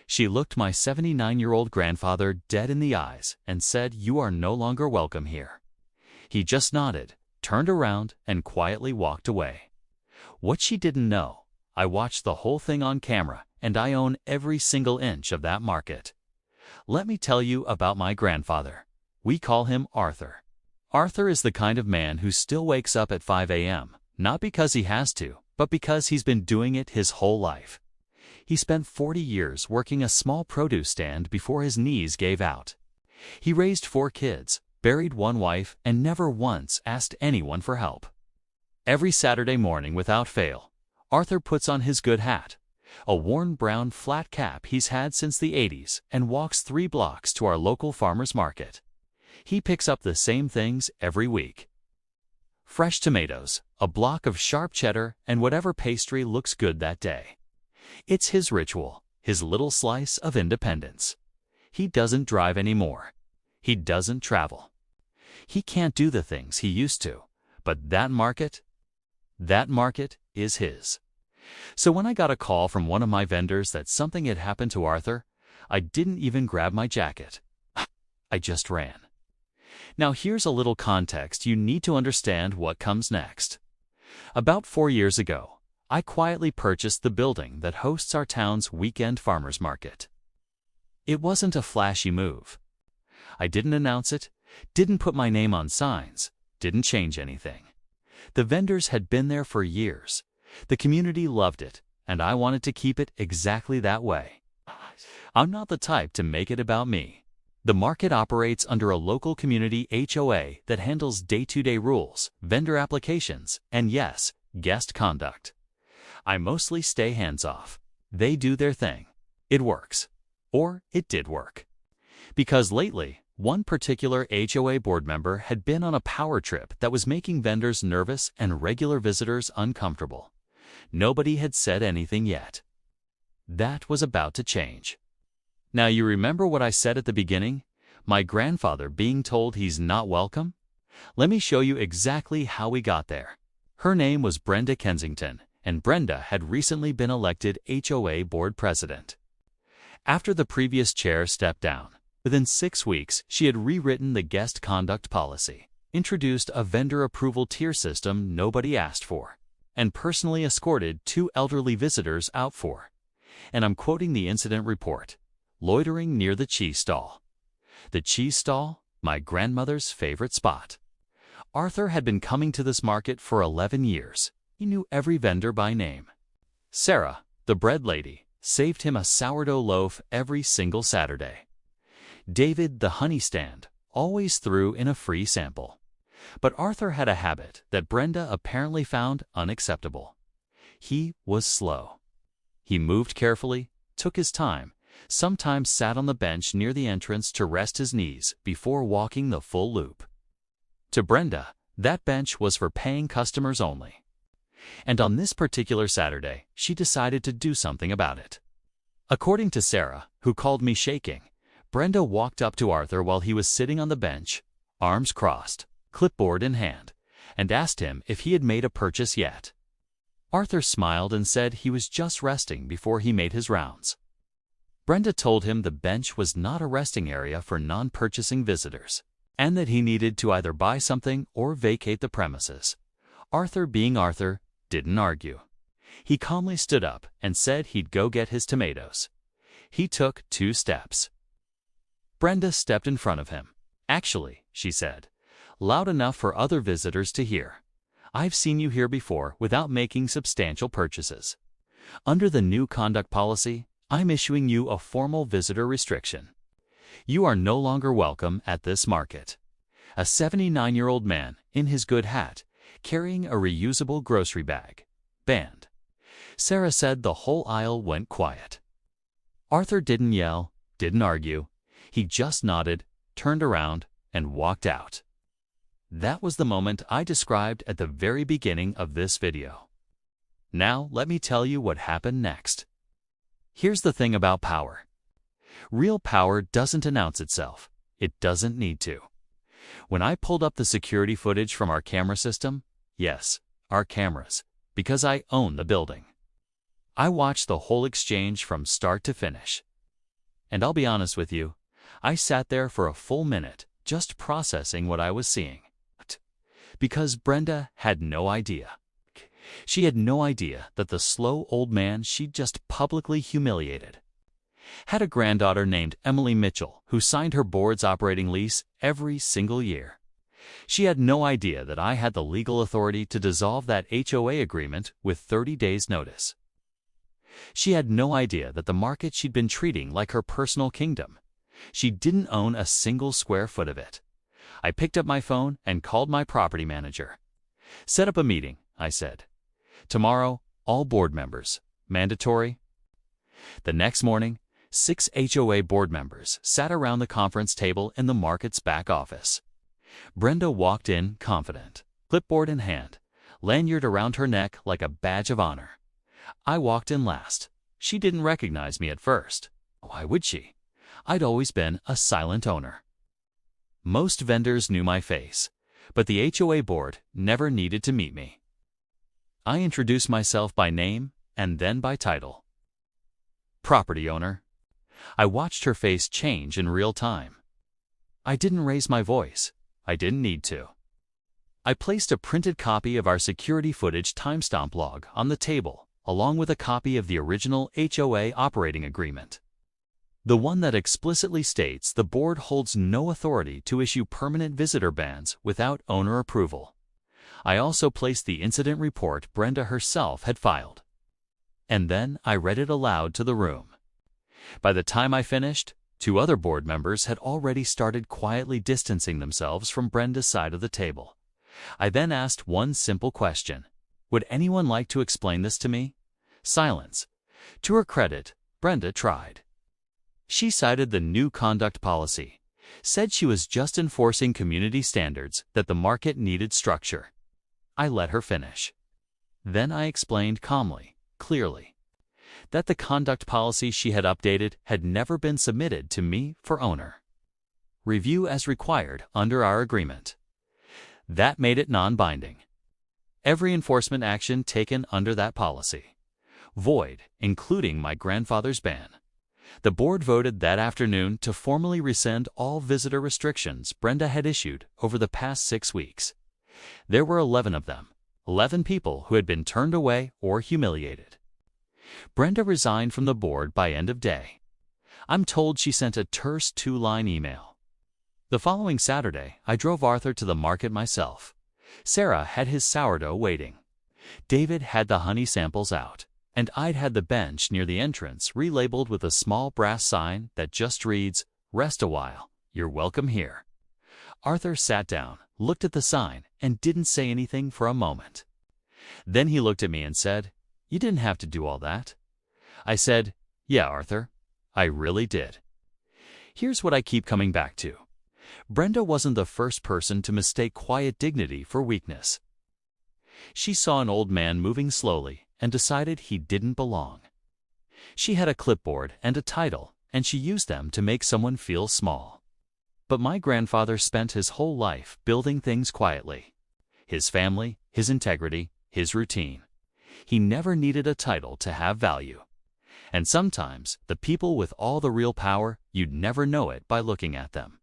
She looked my 79-year-old grandfather dead in the eyes and said, "You are no longer welcome here." He just nodded, turned around, and quietly walked away. What she didn't know, I watched the whole thing on camera, and I own every single inch of that market. Let me tell you about my grandfather. We call him Arthur. Arthur is the kind of man who still wakes up at 5 a.m., not because he has to, but because he's been doing it his whole life. He spent 40 years working a small produce stand before his knees gave out. He raised 4 kids, buried 1 wife, and never once asked anyone for help. Every Saturday morning without fail, Arthur puts on his good hat, a worn brown flat cap he's had since the 80s, and walks 3 blocks to our local farmer's market. He picks up the same things every week: fresh tomatoes, a block of sharp cheddar, and whatever pastry looks good that day. It's his ritual, his little slice of independence. He doesn't drive anymore. He doesn't travel. He can't do the things he used to, but that market is his. So when I got a call from one of my vendors that something had happened to Arthur, I didn't even grab my jacket. I just ran. Now here's a little context you need to understand what comes next. About 4 years ago, I quietly purchased the building that hosts our town's weekend farmers market. It wasn't a flashy move. I didn't announce it, didn't put my name on signs, didn't change anything. The vendors had been there for years. The community loved it, and I wanted to keep it exactly that way. I'm not the type to make it about me. The market operates under a local community HOA that handles day-to-day rules, vendor applications, and yes, guest conduct. I mostly stay hands-off. They do their thing. It works. Or it did work. Because lately, one particular HOA board member had been on a power trip that was making vendors nervous and regular visitors uncomfortable. Nobody had said anything yet. That was about to change. Now you remember what I said at the beginning? My grandfather being told he's not welcome? Let me show you exactly how we got there. Her name was Brenda Kensington, and Brenda had recently been elected HOA board president. After the previous chair stepped down, within 6 weeks she had rewritten the guest conduct policy, introduced a vendor approval tier system nobody asked for, and personally escorted 2 elderly visitors out for, and I'm quoting the incident report, loitering near the cheese stall. The cheese stall, my grandmother's favorite spot. Arthur had been coming to this market for 11 years. He knew every vendor by name. Sarah, the bread lady, saved him a sourdough loaf every single Saturday. David, the honey stand, always threw in a free sample. But Arthur had a habit that Brenda apparently found unacceptable. He was slow. He moved carefully, took his time, sometimes sat on the bench near the entrance to rest his knees before walking the full loop. To Brenda, that bench was for paying customers only. And on this particular Saturday, she decided to do something about it. According to Sarah, who called me shaking, Brenda walked up to Arthur while he was sitting on the bench, arms crossed, clipboard in hand, and asked him if he had made a purchase yet. Arthur smiled and said he was just resting before he made his rounds. Brenda told him the bench was not a resting area for non-purchasing visitors, and that he needed to either buy something or vacate the premises. Arthur, being Arthur, didn't argue. He calmly stood up and said he'd go get his tomatoes. He took 2 steps. Brenda stepped in front of him. "Actually," she said, loud enough for other visitors to hear, "I've seen you here before without making substantial purchases. Under the new conduct policy, I'm issuing you a formal visitor restriction. You are no longer welcome at this market." A 79-year-old man, in his good hat, carrying a reusable grocery bag. Banned. Sarah said the whole aisle went quiet. Arthur didn't yell, didn't argue. He just nodded, turned around, and walked out. That was the moment I described at the very beginning of this video. Now let me tell you what happened next. Here's the thing about power. Real power doesn't announce itself. It doesn't need to. When I pulled up the security footage from our camera system, yes, our cameras, because I own the building, I watched the whole exchange from start to finish. And I'll be honest with you, I sat there for a full minute, just processing what I was seeing. Because Brenda had no idea. She had no idea that the slow old man she'd just publicly humiliated had a granddaughter named Emily Mitchell who signed her board's operating lease every single year. She had no idea that I had the legal authority to dissolve that HOA agreement with 30 days' notice. She had no idea that the market she'd been treating like her personal kingdom. She didn't own a single square foot of it. I picked up my phone and called my property manager. "Set up a meeting," I said. "Tomorrow, all board members. Mandatory?" The next morning, 6 HOA board members sat around the conference table in the market's back office. Brenda walked in confident, clipboard in hand, lanyard around her neck like a badge of honor. I walked in last. She didn't recognize me at first. Why would she? I'd always been a silent owner. Most vendors knew my face, but the HOA board never needed to meet me. I introduced myself by name and then by title. Property owner. I watched her face change in real time. I didn't raise my voice. I didn't need to. I placed a printed copy of our security footage timestamp log on the table, along with a copy of the original HOA operating agreement. The one that explicitly states the board holds no authority to issue permanent visitor bans without owner approval. I also placed the incident report Brenda herself had filed. And then I read it aloud to the room. By the time I finished, 2 other board members had already started quietly distancing themselves from Brenda's side of the table. I then asked one simple question. Would anyone like to explain this to me? Silence. To her credit, Brenda tried. She cited the new conduct policy, said she was just enforcing community standards, that the market needed structure. I let her finish. Then I explained calmly, clearly, that the conduct policy she had updated had never been submitted to me for owner review as required under our agreement. That made it non-binding. Every enforcement action taken under that policy void, including my grandfather's ban. The board voted that afternoon to formally rescind all visitor restrictions Brenda had issued over the past 6 weeks. There were 11 of them, 11 people who had been turned away or humiliated. Brenda resigned from the board by end of day. I'm told she sent a terse 2-line email. The following Saturday, I drove Arthur to the market myself. Sarah had his sourdough waiting. David had the honey samples out, and I'd had the bench near the entrance relabeled with a small brass sign that just reads, "Rest a while, you're welcome here." Arthur sat down, looked at the sign, and didn't say anything for a moment. Then he looked at me and said, "You didn't have to do all that." I said, "Yeah, Arthur, I really did." Here's what I keep coming back to. Brenda wasn't the first person to mistake quiet dignity for weakness. She saw an old man moving slowly and decided he didn't belong. She had a clipboard and a title, and she used them to make someone feel small. But my grandfather spent his whole life building things quietly. His family, his integrity, his routine. He never needed a title to have value. And sometimes, the people with all the real power, you'd never know it by looking at them.